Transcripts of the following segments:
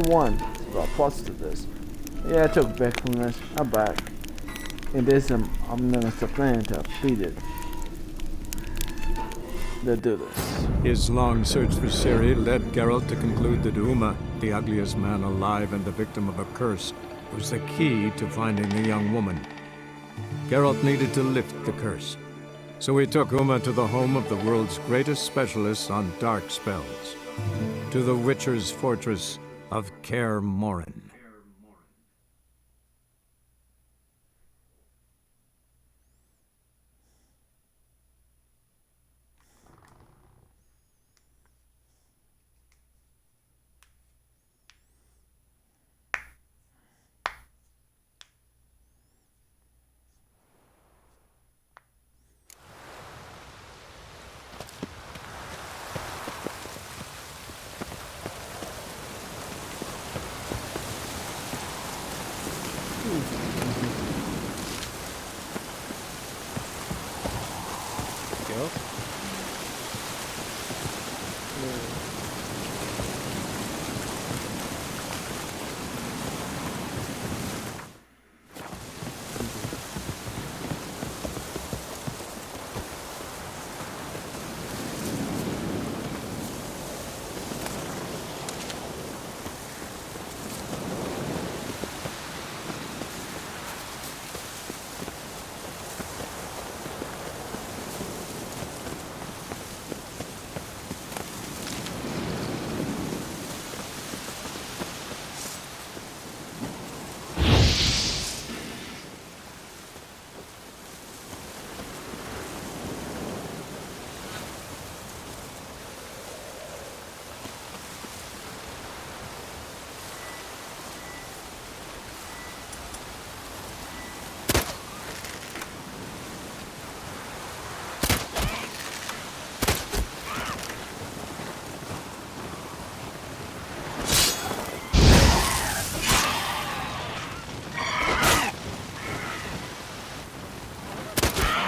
one plus to this. Yeah, I took back from this. I'm back. And there's some ominous plan to beat it. Let's do this. His long search for Ciri led Geralt to conclude that Uma, the ugliest man alive and the victim of a curse, was the key to finding the young woman. Geralt needed to lift the curse, so he took Uma to the home of the world's greatest specialists on dark spells, to the Witcher's fortress of Kaer Morhen.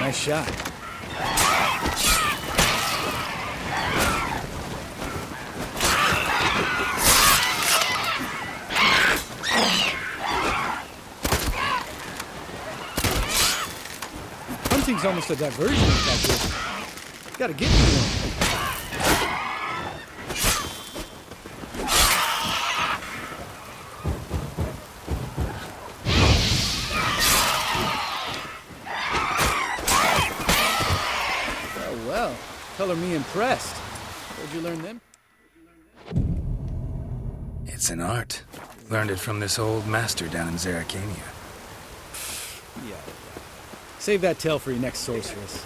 Nice shot. Hunting's almost a diversion with that dude. Gotta get me one. Well, color me impressed. Where'd you learn them? It's an art. Learned it from this old master down in Zerrikania. Yeah. Save that tale for your next sorceress.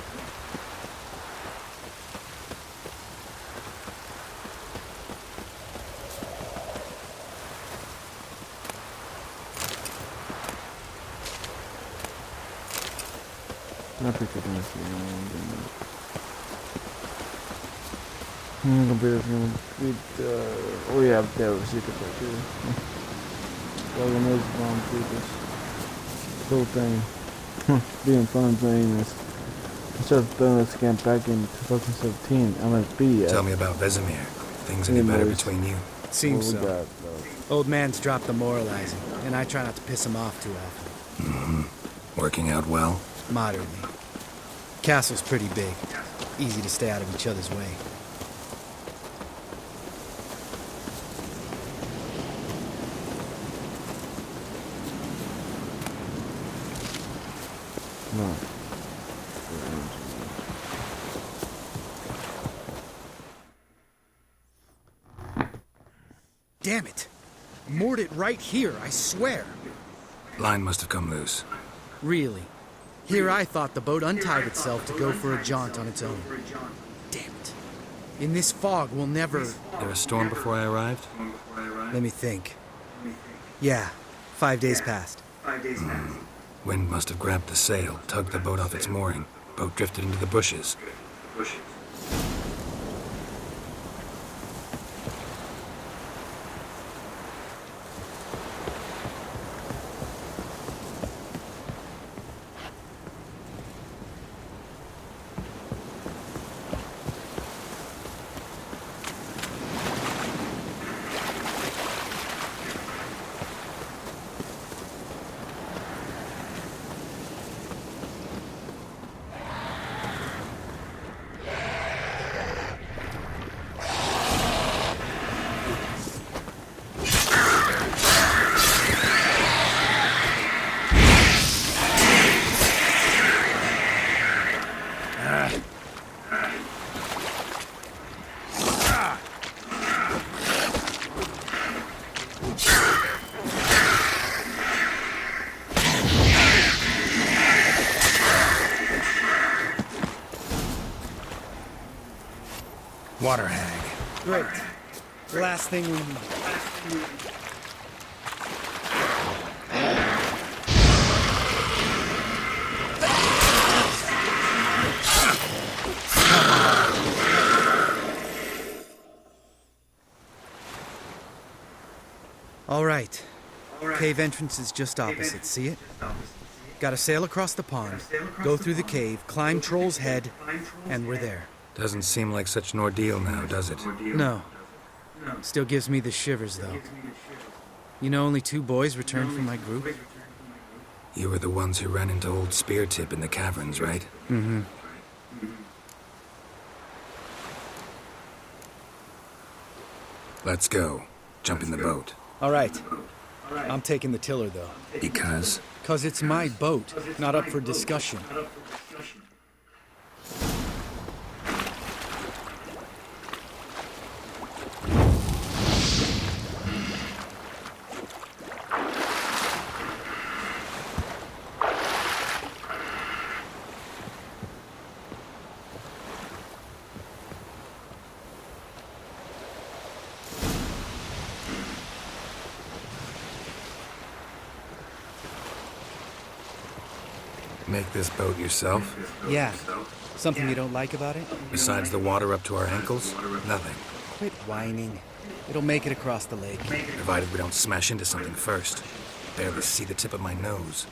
Não fica bem assim, não. Comparison with, oh yeah, there was it too. Organized bomb through this whole thing. Being fun playing this. Instead of throwing this again back in 2017, MSB. Tell me about Vesemir. Things any better between you? Seems so. Old man's dropped the moralizing, and I try not to piss him off too often. Mm-hmm. Working out well? Moderately. Castle's pretty big. Easy to stay out of each other's way. No. Damn it! Moored it right here, I swear. Line must have come loose. Really? Here I thought the boat untied itself to go for a jaunt on its own. Damn it. In this fog, we'll never... There a storm before I arrived? Let me think. Yeah, 5 days passed. Wind must have grabbed the sail, tugged the boat off its mooring. Boat drifted into the bushes. Water hag. Great. Last thing we need. All right. Cave entrance is just opposite. See it? Gotta sail across the pond, go through the cave, climb Troll's Head, and we're there. Doesn't seem like such an ordeal now, does it? No. Still gives me the shivers, though. You know, only 2 boys returned from my group. You were the ones who ran into old Speartip in the caverns, right? Mm-hmm. Let's go. Jump in the boat. All right. I'm taking the tiller, though. Because? 'Cause it's my boat, not up for discussion. Make this boat yourself? Yeah. Something you don't like about it? Besides the water up to our ankles? Nothing. Quit whining. It'll make it across the lake. Provided we don't smash into something first. Barely see the tip of my nose.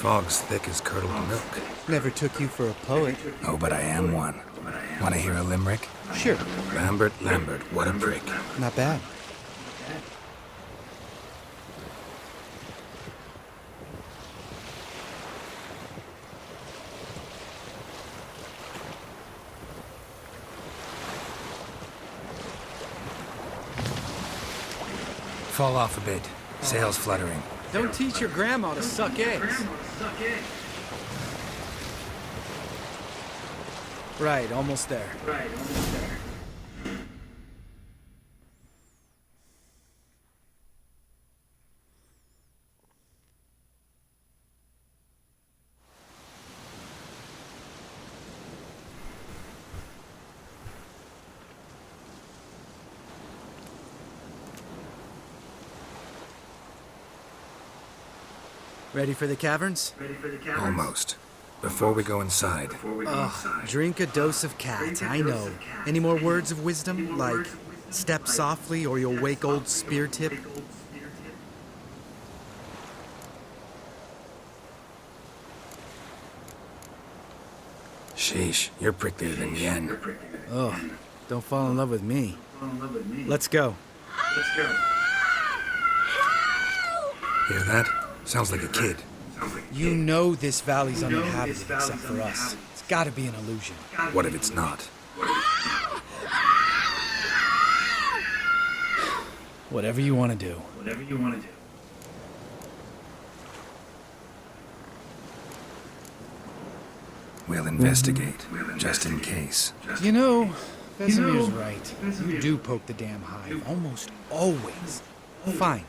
Fog's thick as curdled milk. Never took you for a poet. Oh, but I am one. Want to hear a limerick? Sure. Lambert, Lambert, what a prick. Not bad. Fall off a bit. Sails fluttering. Don't teach your grandma to suck eggs. Right, almost there. Ready for the caverns? Almost. Before we go inside, Drink a dose of cat, I know. Any more words of wisdom? Like, step softly or you'll wake old Speartip? sheesh, you're pricklier than Yen. Oh, don't fall in love with me. Let's go. Hear that? Sounds like a kid. You know this valley's uninhabited except for us. It's gotta be an illusion. What if it's not? Whatever you want to do. We'll investigate, just in case. You know, Vesemir's right. You do poke the damn hive, almost always. Fine.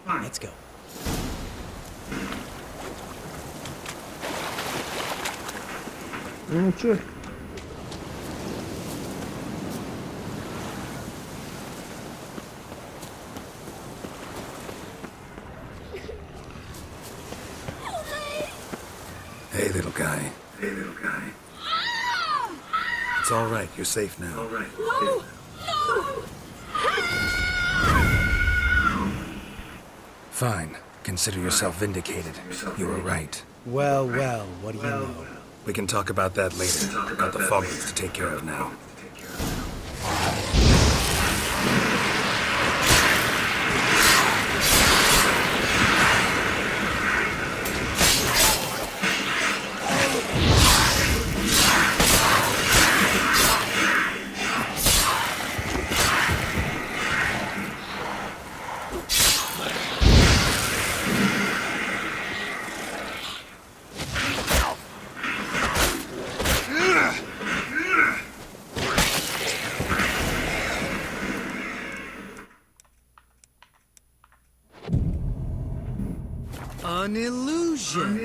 Let's go. Sure. Hey, little guy. It's all right. You're safe now. Fine. Consider yourself vindicated. You were right. Well, what do you know? We can talk about that later. Got the Foglets to take care of now. An illusion.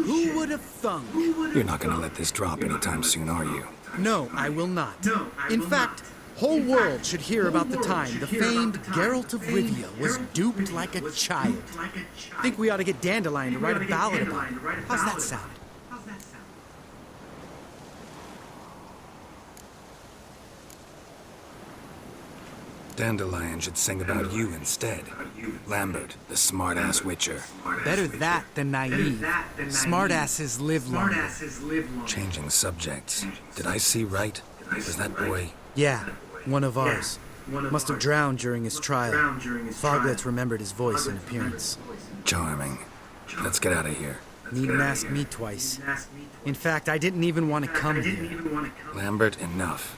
Who would have thunk? You're not gonna let this drop anytime soon, are you? No, I will not. In fact, whole world should hear about the time the famed Geralt of Rivia was duped like a child. Think we ought to get Dandelion to write a ballad about it. How's that sound? Dandelion should sing about you instead. Lambert, the smart-ass witcher. Better that than naive. Smartasses live longer. Changing subjects. Did I see right? Was that boy... Yeah, one of ours. Must have drowned during his trial. Foglets remembered his voice and appearance. Charming. Let's get out of here. Needn't ask me twice. In fact, I didn't even want to come here. Lambert, enough.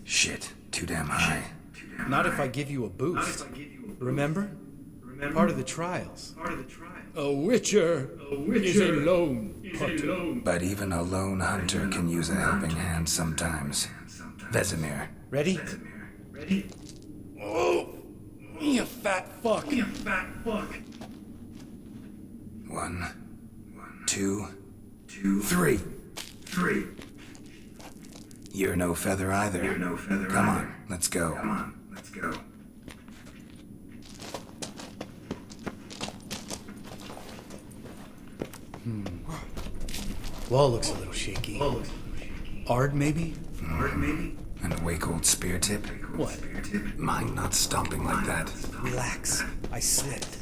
Shit, too damn high. Not if I give you a boost. Remember? Part of the trials. A witcher is a lone hunter. But even a lone hunter can use a helping hand sometimes. Vesemir. Ready? Oh, you fat fuck. 1, 2, 3. You're no feather either. Come on, let's go. Wall looks a little shaky. Ard, maybe? And a wake-old spear tip? What? Mind not stomping like that. Relax. I slipped.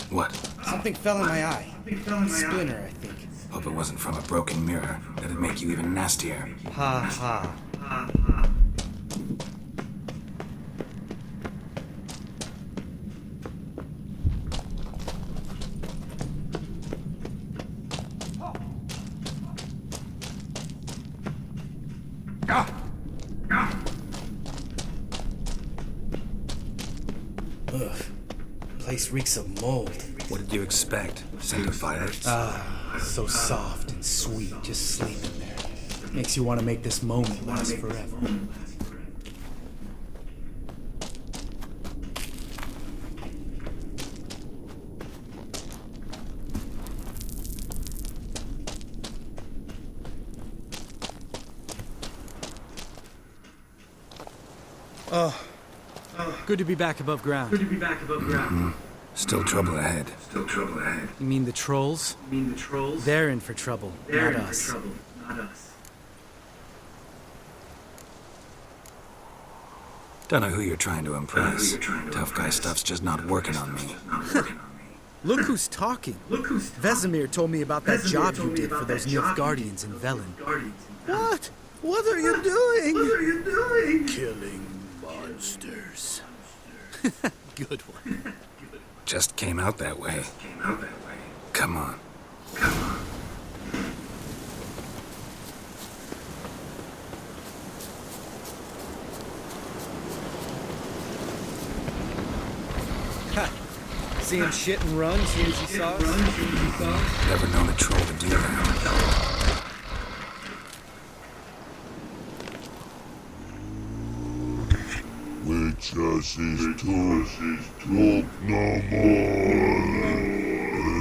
What? Something fell in my eye. Splinter, I think. Hope it wasn't from a broken mirror. That'd make you even nastier. Ha ha. Ugh. Place reeks of mold. What did you expect? Scent of violets? So soft and sweet, just sleeping there. Makes you want to make this moment last forever. Oh, good to be back above ground. Still trouble ahead. You mean the trolls? They're in for trouble, not us. Don't know who you're trying to impress. Tough guy stuff's just not working on me. Look who's talking. Vesemir told me about that job you did for those Nilfgaardians in Velen. What? What are you doing? Killing monsters. Good one. Just came out that way. Come on. See him shit and run as soon as he saw us? Never known a troll to do that. Witches is to look no more.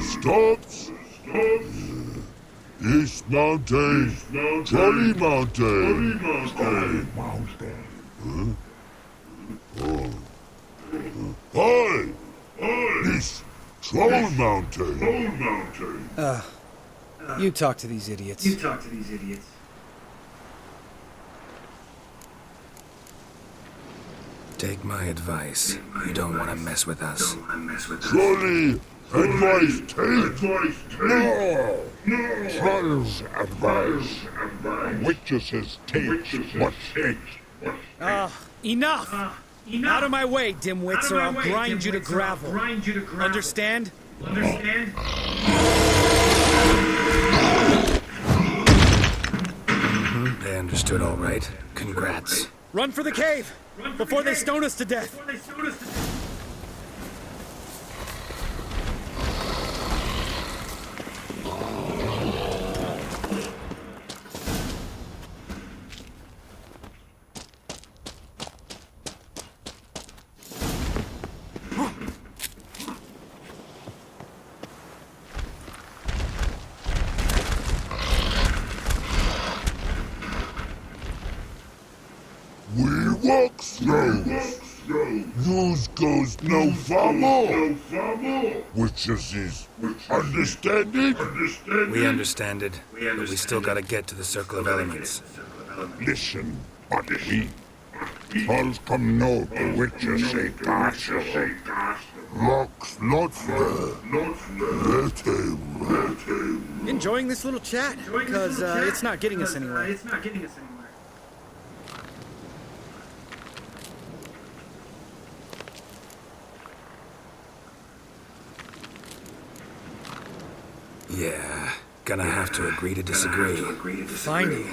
Stops. East Mountain. Jolly Mountain. Hi. East Troll Mountain. You talk to these idiots. Take my advice. You don't want to mess with us. Surely, advice take. No! Troll's advice. Witches take what take. Enough! Out of my way, dimwits, or I'll grind you to gravel. Understand? They understood all right. Congrats. Run for the cave! Before they stone us to death! We walk slow. News goes no famo. Witches is understanding? We understand it, but we still gotta get to the Circle of Elements. Listen, buddy. Trolls come know the witches say gosh. Locks not fair. Let him. Enjoying this little chat, because it's not getting us anywhere. Yeah, gonna have to agree to disagree. Finally.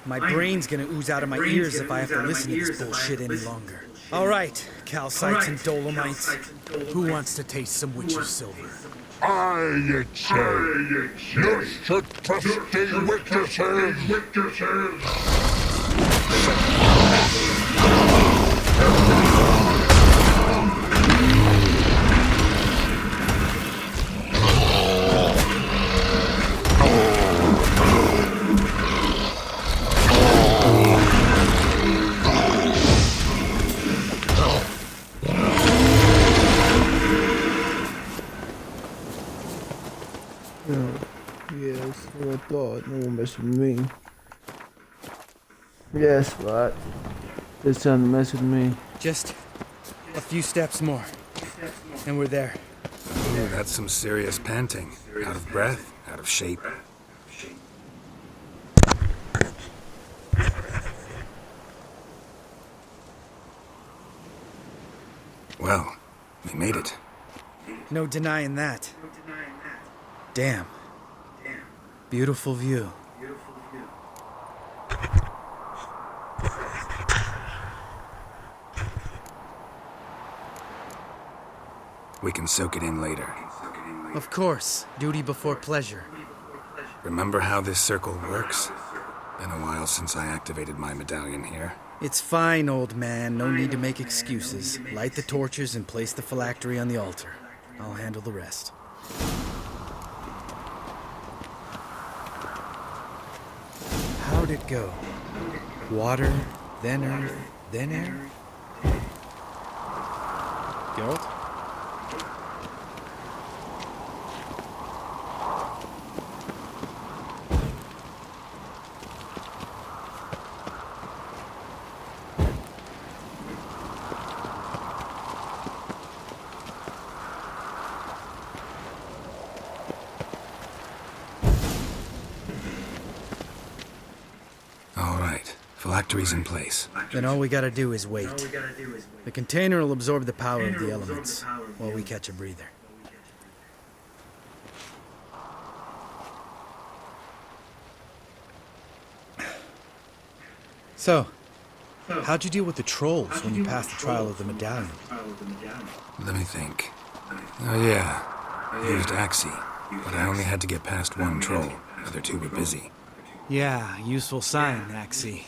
My brain's gonna ooze out of my ears if I have to listen to this bullshit any longer. All right, calcites and dolomites. Who wants to taste some witch's silver? I say. No should trusting witches. Yes, what I thought. No one mess with me. Yes, but this time to mess with me. Just a few steps more, and we're there. Ooh, that's some serious panting. Out of breath, out of shape. Well, we made it. No denying that. Damn. Beautiful view. We can soak it in later. Of course, duty before pleasure. Remember how this circle works? Been a while since I activated my medallion here. It's fine, old man. No need to make excuses. Light the torches and place the phylactery on the altar. I'll handle the rest. How'd it go? Water, then earth, then air? Geralt? Phylactery's in place. Then all we gotta do is wait. The container will absorb the power of the elements while we catch a breather. So, how'd you deal with the trolls when you passed the trial of the medallion? Let me think. Oh yeah, I used Axii, but I only had to get past one troll. The other two were busy. Yeah, useful sign, Axii.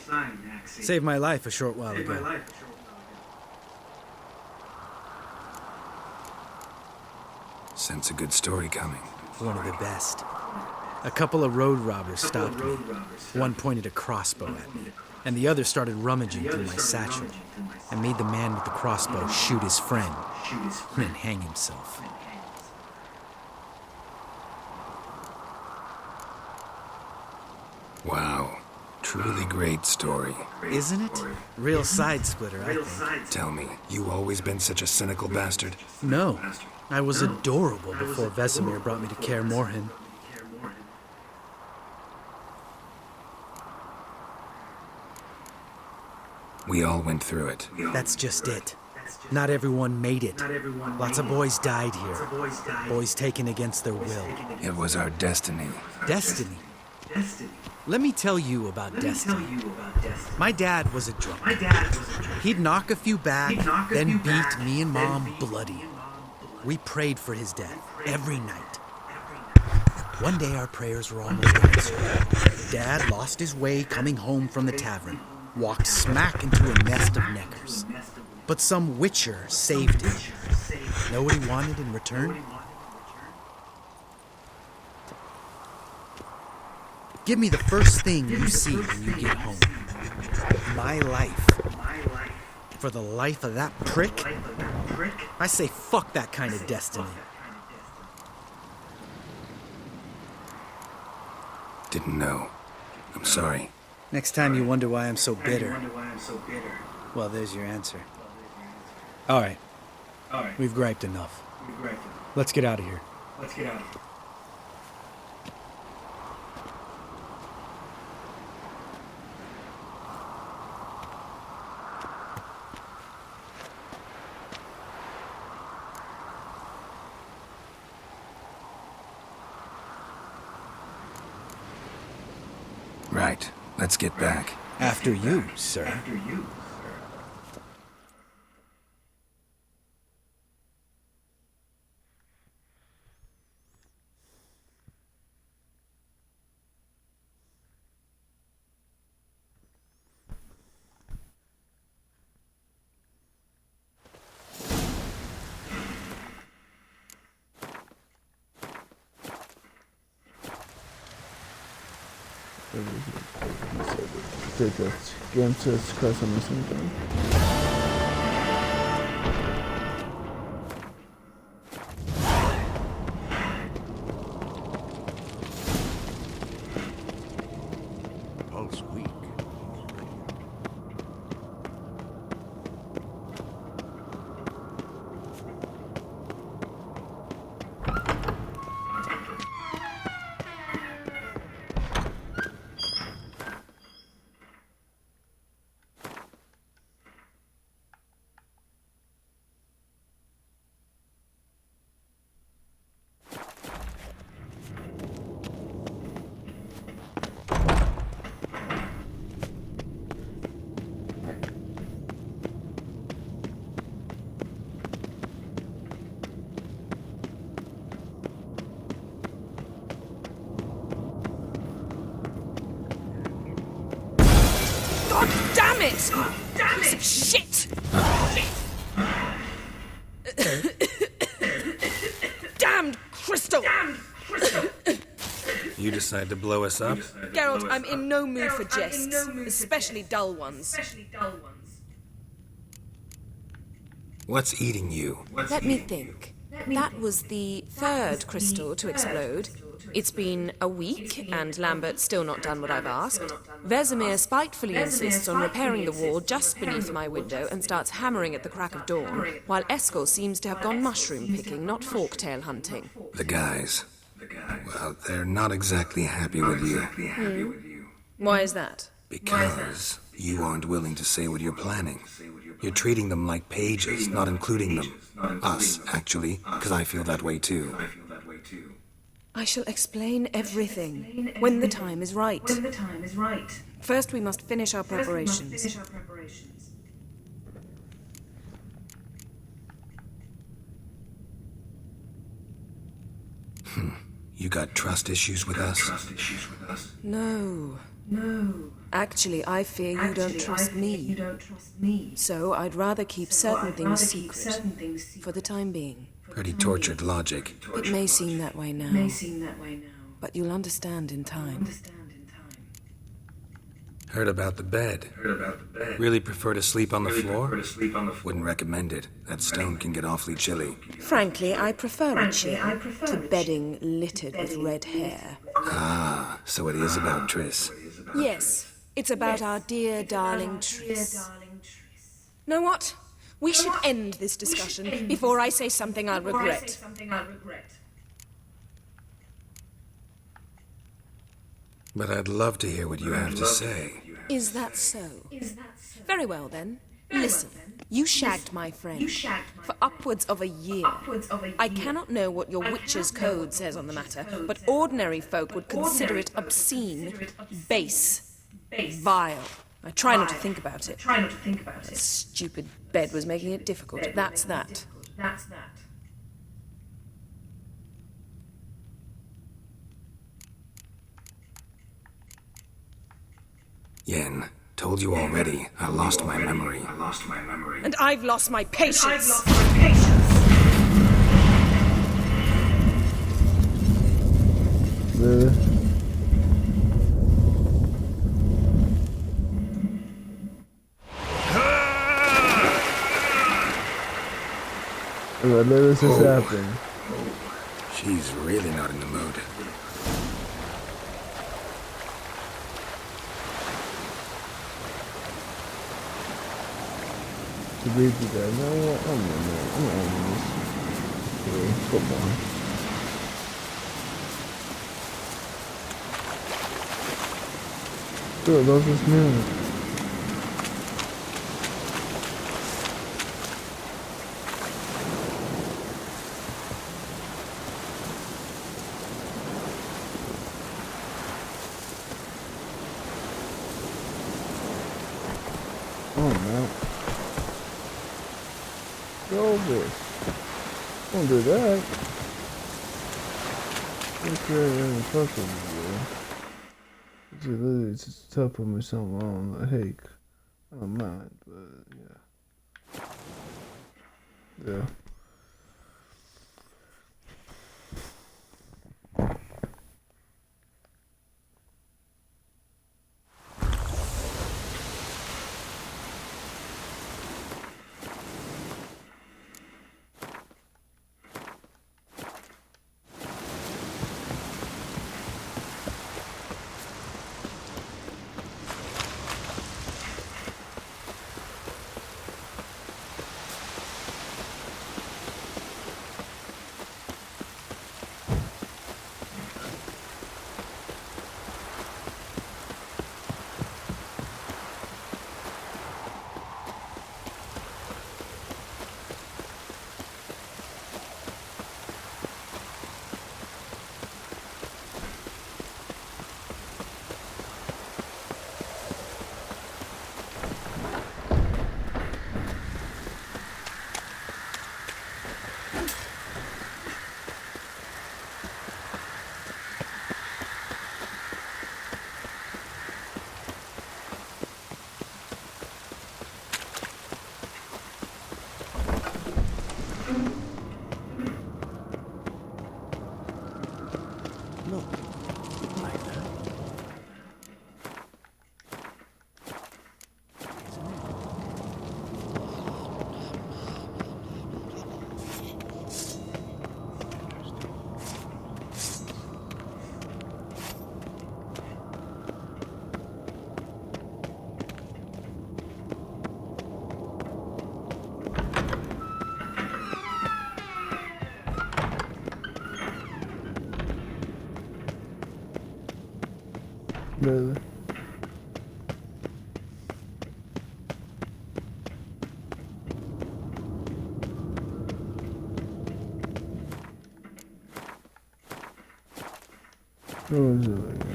Saved my life a short while ago. Sense a good story coming. One of the best. A couple of road robbers stopped me. One pointed a crossbow at me, and the other started rummaging through my satchel, and made the man with the crossbow shoot his friend, and then hang himself. Wow. True really great story. Isn't it? Real side splitter, I think. Tell me, you always been such a cynical bastard? No, I was adorable before Vesemir brought me to Kaer Morhen. We all went through it. That's just it. Not everyone made it. Lots of boys died here. Boys taken against their will. It was our destiny. Destiny. Let me tell you about destiny. My dad was a drunk. He'd knock a few back, then beat me and Mom bloody. We prayed for his death every night. One day our prayers were almost answered. Dad lost his way coming home from the tavern, walked smack into a nest of neckers. But some witcher saved him. Know what he wanted in return? Give me the first thing you see when you get home. My life. For the life of that prick? I say fuck that kind of destiny. Didn't know. I'm sorry. Next time you wonder why I'm so bitter, well, there's your answer. All right. We've griped enough. Let's get out of here. Right. Let's get back. After you, sir. Take a game to scratch on something. Pulse weak. God damn it! Piece of shit! Damned crystal! You decide to blow us up? Geralt, I'm in no mood for jests, especially dull ones. What's eating you? Let me think. That was the third crystal to explode. It's been a week, and Lambert's still not done what I've asked. Vesemir spitefully insists on repairing the wall just beneath my window and starts hammering at the crack of dawn, while Eskel seems to have gone mushroom picking, not forktail hunting. The guys. Well, they're not exactly happy with you. Why is that? Because you aren't willing to say what you're planning. You're treating them like pages, not including them. Us, actually, because I feel that way too. I shall explain everything when the time is right. First, we must finish our preparations. You got trust issues with us? No. Actually, I fear you don't trust me. So I'd rather keep certain things secret for the time being. Pretty tortured logic. It may seem that way now, but you'll understand in time. Heard about the bed. Really prefer to sleep on the floor? Wouldn't recommend it. That stone can get awfully chilly. Frankly, I prefer a chair to bedding littered with red hair. Ah, so it is about Triss. Yes, It's about our dear darling Triss. Know what? We should end this discussion before I say something I'll regret. But I'd love to hear what you have to say. Is that so? Very well then. Listen, you shagged my friend for upwards of a year. I cannot know what your witch's code says on the matter, but ordinary folk would consider it obscene, base, vile. I try not to think about it. That stupid bed was making it difficult. That's that. Yen, told you already, I lost my memory. And I've lost my patience. Really? Let this just happen. She's really not in the mood. To read you guys. No, I'm on this. Yeah, come on. Dude, love this music. Oh no. Get over it. Don't do that. Look here and fuck with me, bro. You literally just tell me something wrong. Like, hey, I don't mind, but yeah. Yeah. Really? What was it like?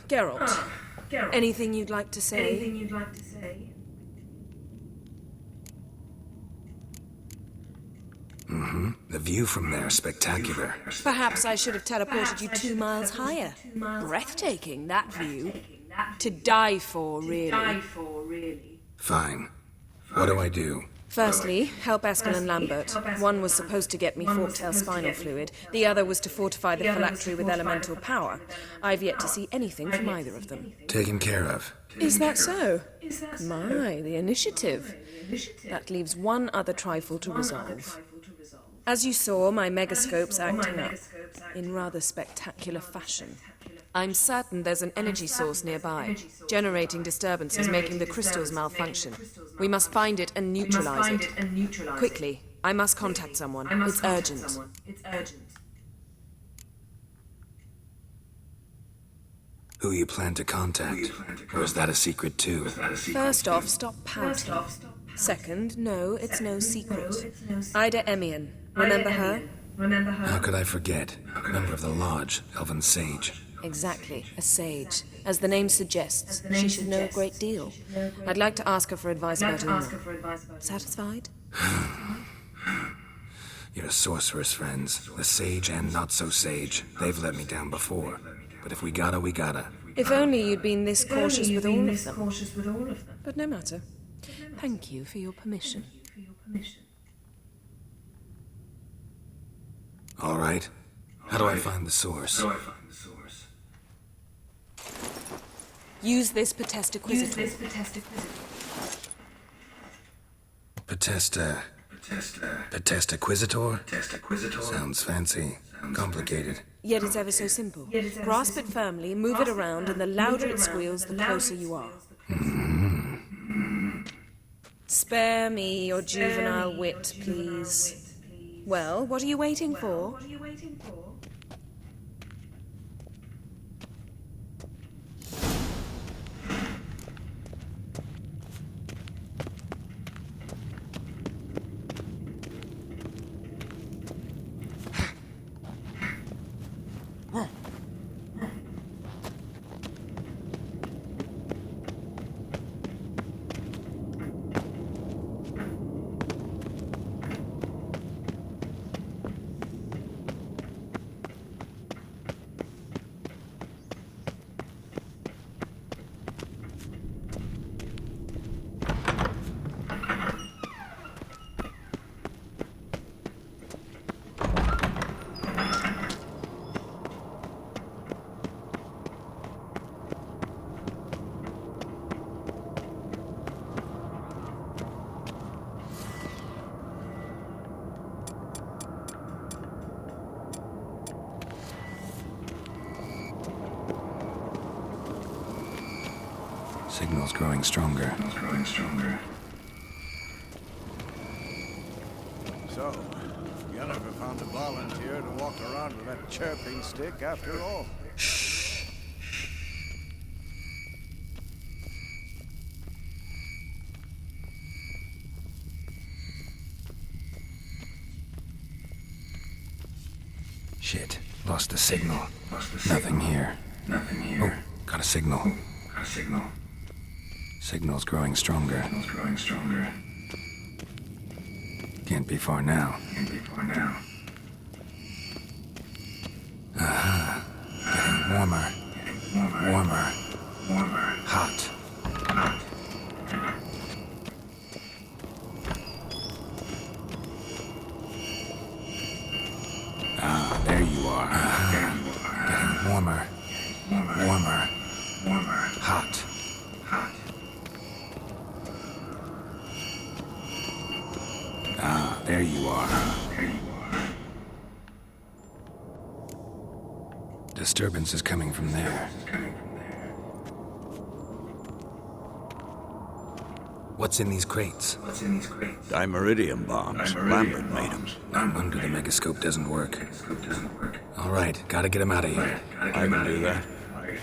Geralt. Anything you'd like to say? The view from there is spectacular. Perhaps I should have teleported you 2 miles higher. Breathtaking, that view. To die for, really. Fine. What do I do? Firstly, help Eskel and Lambert. One was supposed to get me forktail spinal fluid. The other was to fortify the phylactery with elemental power. I've yet to see anything from either of them. Taken care of. Is that so? My, the initiative. That leaves one other trifle to resolve. As you saw, my megascope's acting up in rather spectacular fashion. I'm certain there's an energy source nearby, generating disturbances, making the crystals malfunction. We must find it and neutralize it. Quickly, I must contact someone. It's urgent. Who you plan to contact? Or is that a secret too? First off, stop pouting. Second, no, it's no secret. Ida Emian. Remember her? How could I forget? Member of the Lodge, Elven Sage. Exactly, a sage. As the name suggests, she should know a great deal. I'd like to ask her for advice about Uma. Satisfied? Your sorceress friends, the sage and not so sage, they've let me down before. But if we gotta, we gotta. If only you'd been this cautious with all of them. But no matter. Thank you for your permission. All right. How do I find the source? Use this Potestaquisitor. Potestaquisitor? Sounds fancy. Complicated. Yet it's ever so simple. Grasp it firmly, move it around, and the louder it squeals, the closer you are. Spare me your juvenile wit, please. Well, what are you waiting for? Signal's growing stronger. So, you never found a volunteer to walk around with that chirping stick after all? Shit. Lost the signal. Nothing here. Oh, got a signal. Signal's growing stronger. Can't be far now. Getting warmer. Hot. Ah, there you are. Getting warmer. Hot. Ah, there you are. Disturbance is coming from there. What's in these crates? Dimeridium bombs. Lambert made them. No wonder the megascope doesn't work. All right, gotta get him out of here. I can do that.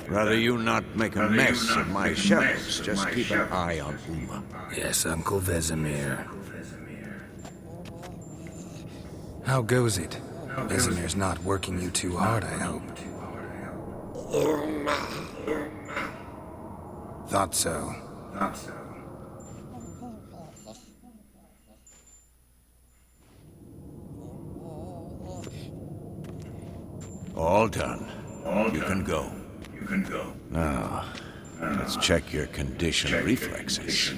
Rather you not make a mess of my shelves. Just keep an eye on Uma. Yes, Uncle Vesemir. How goes it? Vesemir's not working you too hard, I hope. Thought so. All done. You can go. Now, let's check your conditioned reflexes.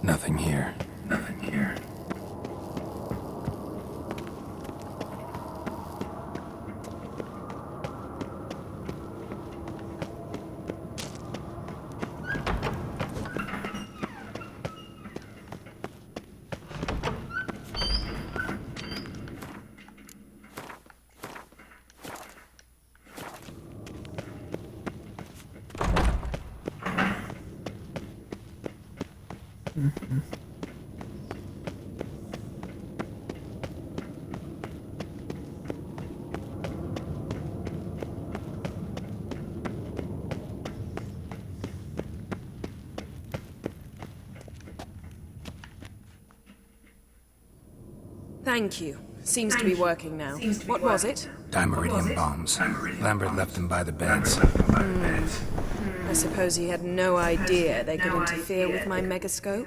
Nothing here. Thank you. Seems to be working now. What was it? Dimeridium bombs. Lambert left them by the beds. I suppose he had no idea they could interfere with my megascope.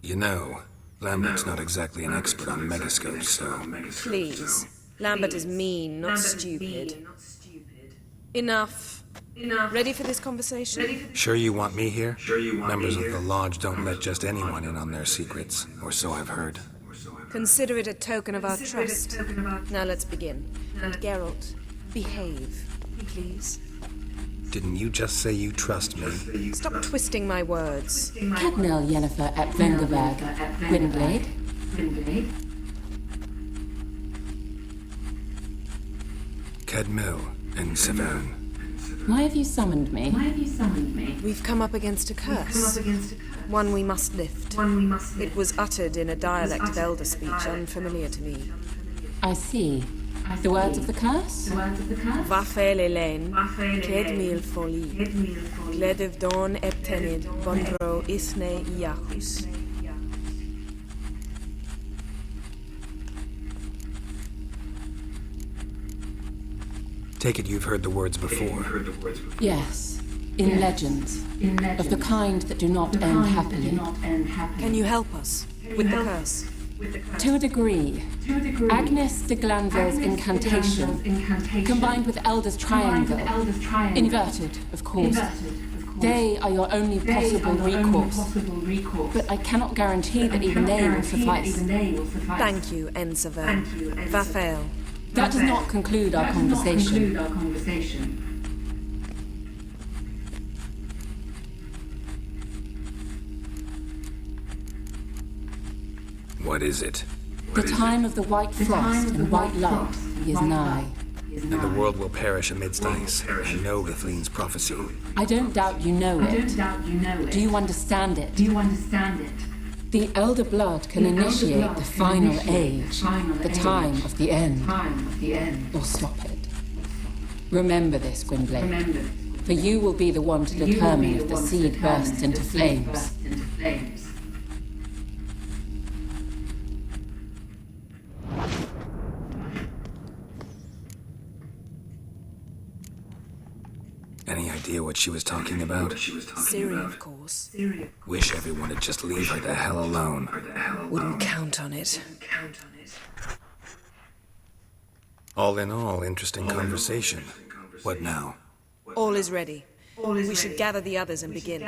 You know, Lambert's not exactly an expert on megascopes, so... Please. Lambert is mean, not stupid. Enough. Ready for this conversation? Sure you want me here? Members of the Lodge don't let just anyone in on their secrets, or so I've heard. Consider it a token of our trust. Now let's begin. And Geralt, behave, please. Didn't you just say you trust me? Stop twisting my words. Cadmel Yennefer at Vengerberg. Gwynblade. Cadmel and Saverne. Why have you summoned me? We've come up against a curse. One we must lift. It was uttered in a dialect of Elder speech unfamiliar to me. I see. The words of the curse? Vafel Elaine, Kedmil Foli, Gledev Don Eptenid, Bondro Isne Iachus. Take it you've heard the words before. Yes. In legends. Of the kind that do not end happily. Can you help us with the curse? To a degree. Agnes de Glanville's incantation, combined with Elder's triangle, inverted, of course. They are your only possible recourse. But I cannot guarantee that even they will suffice. Thank you, Ensaver. Vafel. That does not conclude our conversation. What is it? The time of the white frost and white light is nigh. And the world will perish amidst ice. I know Ithlin's prophecy. I don't doubt you know it. Do you understand it? The Elder Blood can initiate the final age, the time of the end, or stop it. Remember this, Gwynblade, for you will be the one to determine if the seed bursts into flames. Any idea what she was talking about? Ciri, of course. Wish everyone would just leave her the hell alone. Wouldn't count on it. All in all, interesting conversation. What now? All is ready. We should gather the others and begin.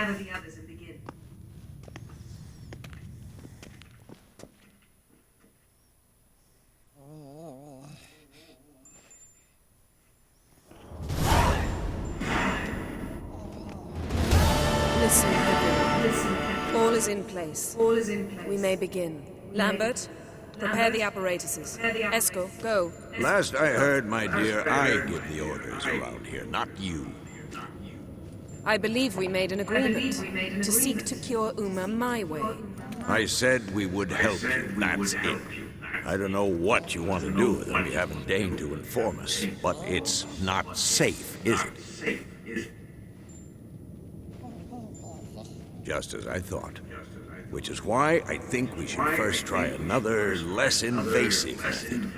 Listen, all is in place. We may begin. Lambert, prepare the apparatuses. Eskel, go. Last I heard, my dear, I give the orders around here, not you. I believe we made an agreement to seek to cure Uma my way. I said we would help you, that's it. I don't know what you want to do with them. You haven't deigned to inform us, but it's not safe, is it? Just as I thought. Which is why I think we should first try another, less invasive method.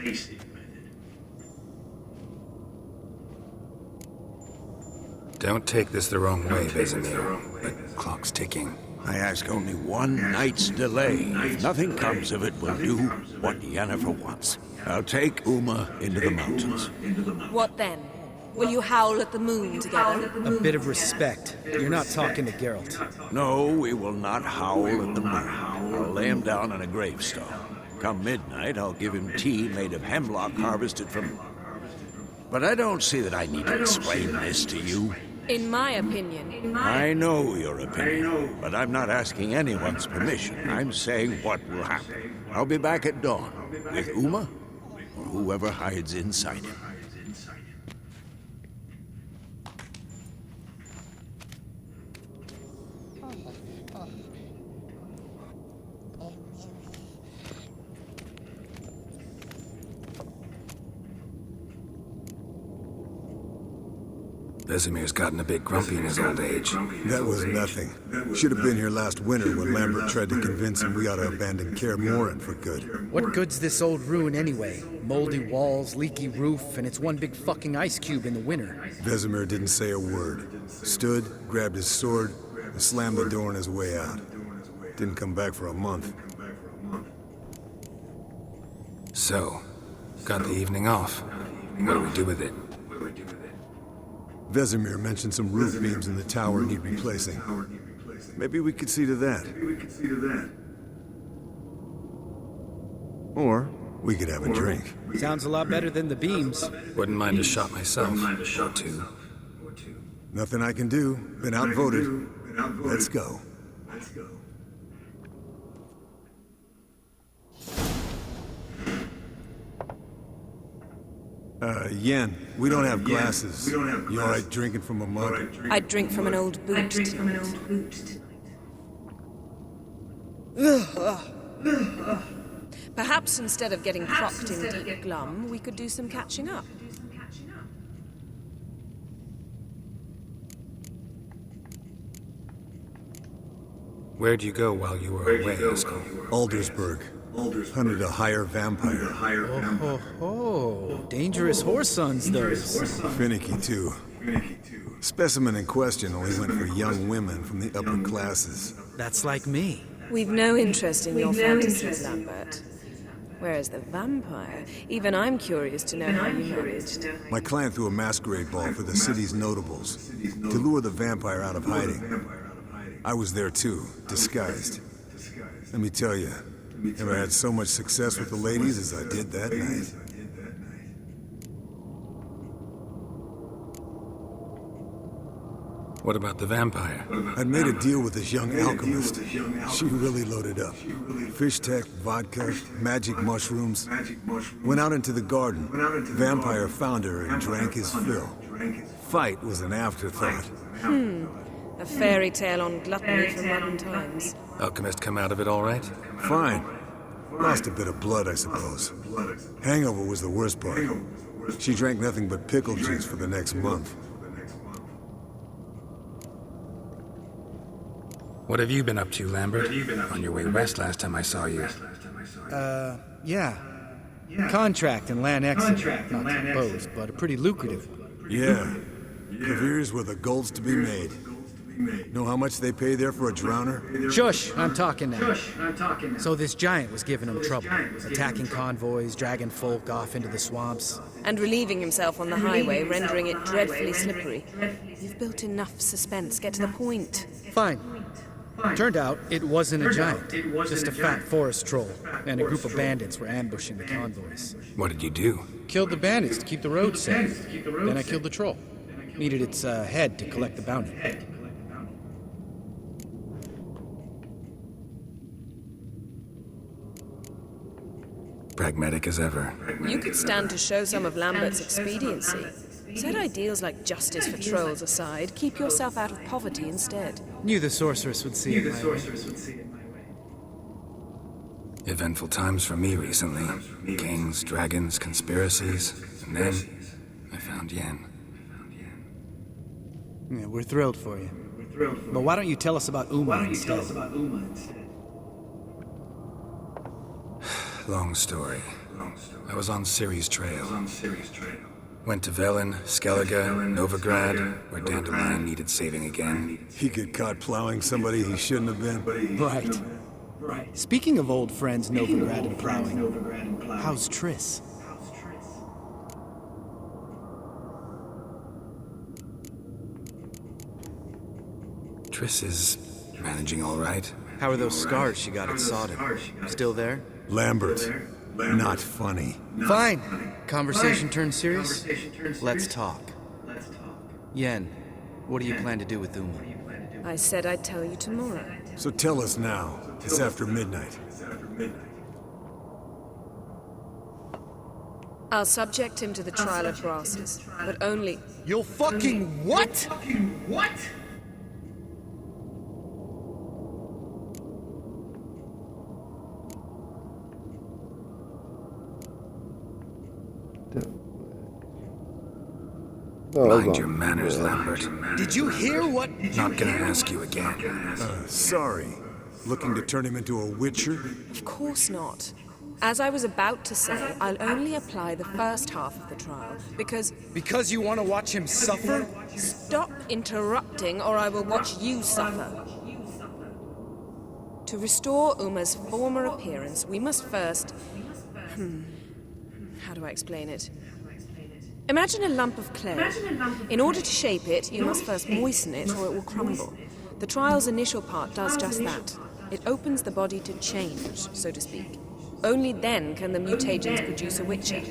Don't take this the wrong way, Vesemir, but clock's ticking. I ask only one night's delay. If nothing comes of it, we'll do what Yennefer wants. I'll take Uma into the mountains. What then? Will you howl at the moon together? A bit of respect. You're not talking to Geralt. No, we will not howl at the moon. I'll lay him down on a gravestone. Come midnight, I'll give him tea made of hemlock harvested from... But I don't see that I need to explain this to you. In my opinion. I know your opinion, but I'm not asking anyone's permission. I'm saying what will happen. I'll be back at dawn with Uma or whoever hides inside him. Vesemir's gotten a bit grumpy in his old age. That was nothing. Should have been here last winter when Lambert tried to convince him we ought to abandon Kaer Morhen for good. What good's this old ruin anyway? Moldy walls, leaky roof, and it's one big fucking ice cube in the winter. Vesemir didn't say a word. Stood, grabbed his sword, and slammed the door on his way out. Didn't come back for a month. So, got the evening off. What do we do with it? Vesemir mentioned some roof beams in the tower need replacing. Maybe we could see to that. Or we could have a drink. Sounds a lot better than the beams. Wouldn't mind a shot myself. Or two. Nothing I can do. Been outvoted. Let's go. Yen, we don't have glasses. You all right drinking from a mug? I'd drink from an old boot tonight. Perhaps instead of getting crocked in deep glum, we could do some catching up. Where'd you go while you were away, Eskel? Aldersburg. Hunted a higher vampire. Oh, dangerous horse sons, those. Finicky, too. Specimen in question only went for young women from the upper classes. That's like me. We've no interest in your fantasies, Lambert. Whereas the vampire, even I'm curious to know how you managed. My client threw a masquerade ball for the city's notables to lure the vampire out of hiding. I was there too, disguised. Let me tell you, never had so much success with the ladies as I did that night. What about the vampire? I'd made a deal with this young alchemist. She really loaded up. Fish tech, vodka, magic mushrooms. Went out into the garden. Vampire found her and drank his fill. Fight was an afterthought. A fairy tale on gluttony from modern times. Alchemist come out of it all right? Fine. Lost a bit of blood, I suppose. Hangover was the worst part. She drank nothing but pickle juice for the next month. What have you been up to, Lambert? On your way west last time I saw you. Yeah. Contract and land exit. Not composed, but pretty lucrative. Yeah. Kavir's were the gold's to be made. Know how much they pay there for a drowner? Shush, I'm talking now. So this giant was giving him trouble, attacking convoys, dragging folk off into the swamps. And relieving himself on the highway, rendering it dreadfully slippery. You've built enough suspense. Get to the point. Fine. Turned out it wasn't a giant, just a fat forest troll, and a group of bandits were ambushing the convoys. What did you do? Killed the bandits to keep the road safe. Then I killed the troll. Needed its head to collect the bounty. Pragmatic as ever. You could stand to show some of Lambert's expediency. Set ideals like justice for trolls aside, keep yourself out of poverty instead. Knew the sorceress would see it my way. Eventful times for me recently. Kings, dragons, conspiracies, and then I found Yen. Yeah, we're thrilled for you. But why don't you tell us about Uma instead? Long story. I was on Ciri's trail. Went to Velen, Skellige, Novigrad, where Dandelion needed saving again. He get caught plowing somebody he shouldn't have been. Right. Speaking of old friends Novigrad and plowing, how's Triss? Triss is managing all right. How are those scars she got at Sodden? Still there? Lambert. Not funny. Fine. Conversation turned serious? Let's talk. Yen, What do you plan to do with Uma? I said I'd tell you tomorrow. So tell us now. It's after midnight. I'll subject him to the trial of brasses, but only... You'll fucking what? Mind your manners, Lambert. Did you hear what? Not gonna ask you again. Sorry. Looking to turn him into a witcher? Of course not. As I was about to say, I'll only apply the first half of the trial, because... Because you want to watch him suffer? Stop interrupting, or I will watch you suffer. To restore Uma's former appearance, we must first... How do I explain it? Imagine a lump of clay. In order to shape it, you must first moisten it, or it will crumble. The trial's initial part does just that. It opens the body to change, so to speak. Only then can the mutagens produce a witcher.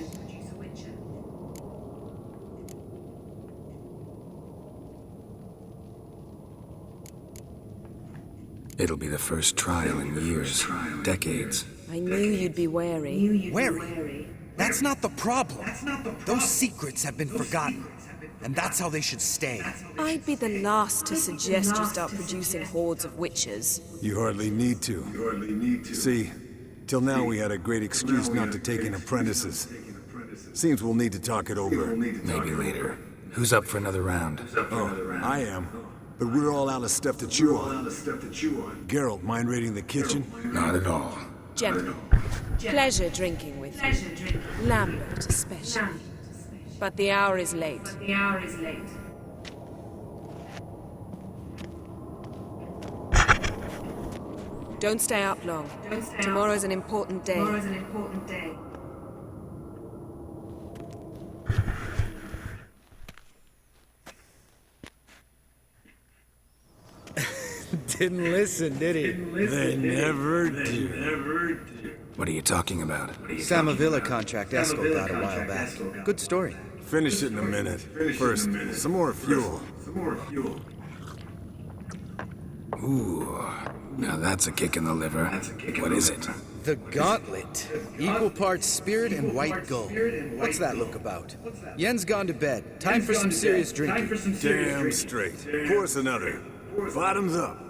It'll be the first trial in years, decades. I knew you'd be wary. Wary? That's not the problem. Those secrets have been forgotten. And that's how they should stay. I'd be the last to suggest you start producing hordes of witches. You hardly need to. See, till now we had a great excuse not to take in apprentices. Seems we'll need to talk it over. Maybe later. Who's up for another round? Oh, I am. But we're all out of stuff to chew on. Geralt, mind raiding the kitchen? Not at all. Gentlemen, pleasure drinking with you. Lambert especially. But the hour is late. Don't stay up long. Tomorrow's an important day. Didn't listen, did he? They never do. What are you talking about? Samavilla contract Eskel got a while back. Good story. Finish it in a minute. First, some more fuel. Ooh, now that's a kick in the liver. What is it? The Gauntlet. Equal parts spirit and white gold. What's that look about? Yen's gone to bed. Time for some serious drinking. Damn straight. Pour us another. Bottoms up.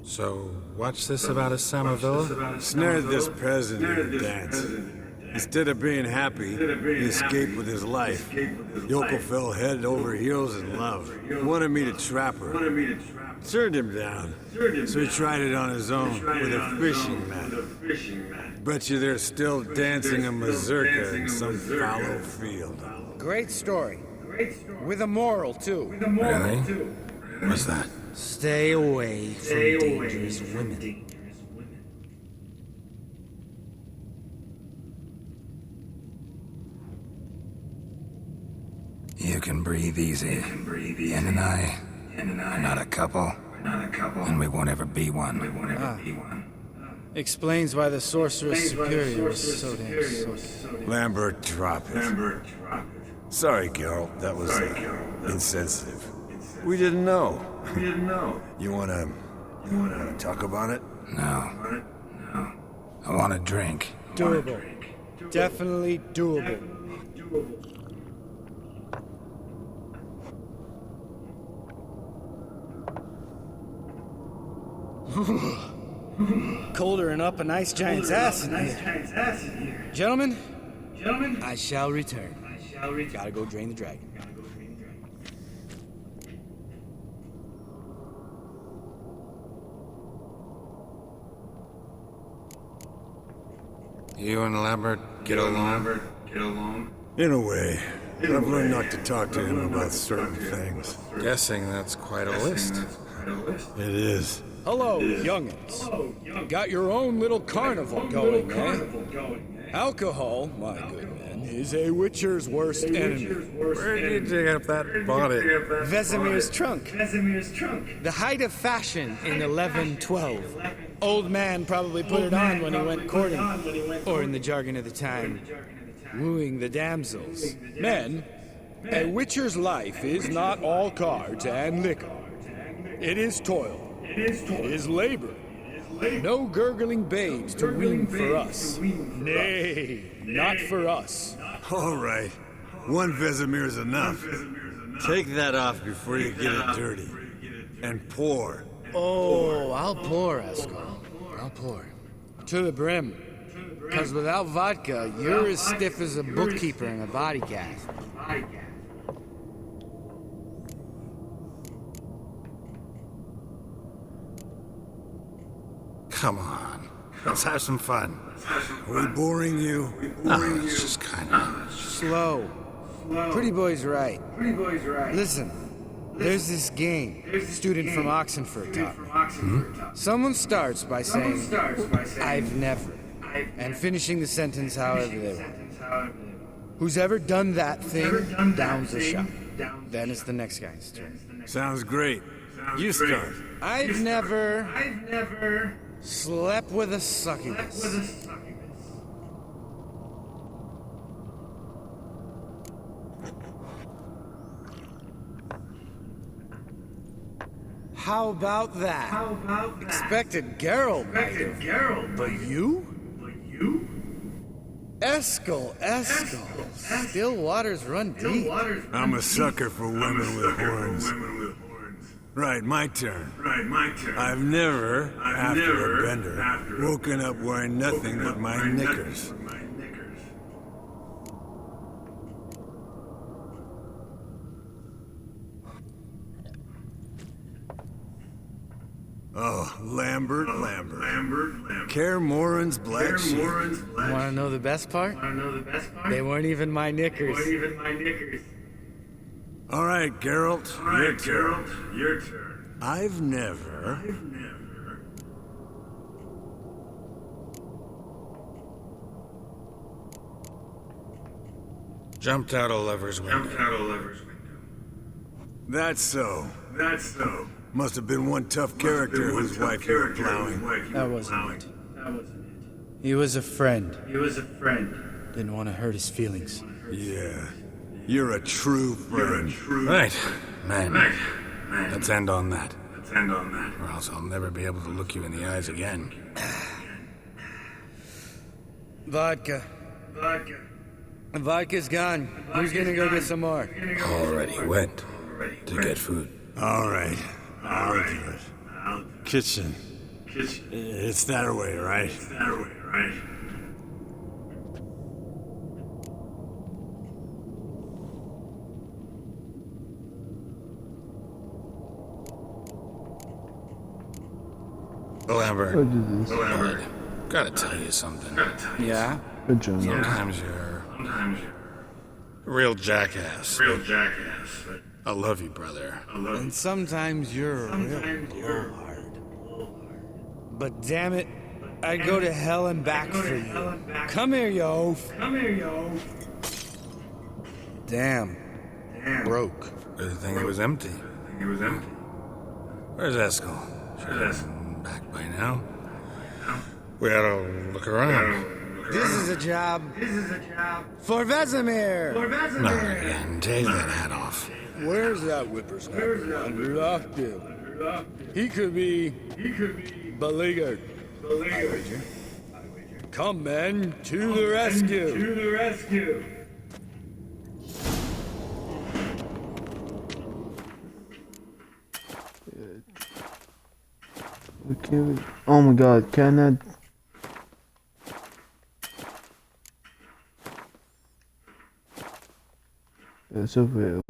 So, what's this about a Samavilla? Snared this peasant in a dance. Instead of being happy, he escaped with his life. Yoko fell head over heels in love. Wanted me to trap her. Turned him down. So he tried it on his own with a fishing net. Bet you they're still dancing a mazurka in some fallow field. Great story. With a moral, too. Really? What's that? Stay away from dangerous women. You can breathe easy. Yen and I are not a couple, and we won't ever be one. Explains why the Sorceress Superior was so damn sore. Lambert, drop it. Sorry, Geralt, that was insensitive. We didn't know. You wanna talk about it? No. I want a drink. Doable. Definitely doable. Colder and up an ice giant's ass in here. Gentlemen, I shall return. Gotta go drain the dragon. You and Lambert get along? In a way. I've learned not to talk to him about certain things. Guessing that's quite a list. It is. Hello, youngins. Got your own little carnival going, eh? Alcohol, my good men, is a witcher's worst enemy. Where did you dig up that body? Vesemir's trunk. The height of fashion in 1112. Old man probably put it on when he went courting, or in the jargon of the time, wooing the damsels. Men, a witcher's life is not all cards and liquor. It is toil. It is labor. No gurgling babes to wean for us. Nay, not for us. All right. One Vesemir is enough. Take that off before you get it dirty. And pour. Oh, I'll pour, Eskel. I'll pour. To the brim. Because without vodka, you're as stiff as a bookkeeper in a body cast. Come on. Let's have some fun. Are we boring you? No, it's just kind of... Slow. Pretty boy's right. Listen, there's this game student from Oxenford taught me. Someone starts by saying, I've never, and finishing the sentence however they want. Who's ever done that thing downs a shot. Then it's the next guy's turn. Sounds great. You start. I've never slept with a succubus. How about that? Expected Geralt might have. But you? Eskel. Still waters run deep. I'm a sucker for women with horns. Right, my turn. I've never, after a bender, woken up wearing nothing but my knickers. Oh, Lambert. Kaer Morhen's black sheep. Want to know the best part? They weren't even my knickers. All right, Geralt, your turn. I've never... Jumped out a lover's window. That's so. Must have been one tough character whose wife you were plowing. That wasn't it. He was a friend. Didn't want to hurt his feelings. Yeah. You're a true friend. Right. Man. Let's end on that. Or else I'll never be able to look you in the eyes again. Vodka. Vodka's gone. Who's gonna go get some more? Already went to get food. All right. I'll do it. Kitchen. It's that way, right? Lambert. What is this? Bud, gotta tell you something. Yeah? Good job. Sometimes you're a real jackass. But I love you, brother. And sometimes you're a real blowhard. But damn it, I'd go to hell and back for you. Come here, you oaf. Damn. Broke. Good thing it was empty. Where's Eskel? Should have been back by now. We ought to look around. This is a job for Vesemir. Not again. Take that hat off. Where's that whippersnapper? Unlocked him. He could be beleaguered. I wager. Come, men, to the rescue. Okay. Oh my god, can I... It's over here.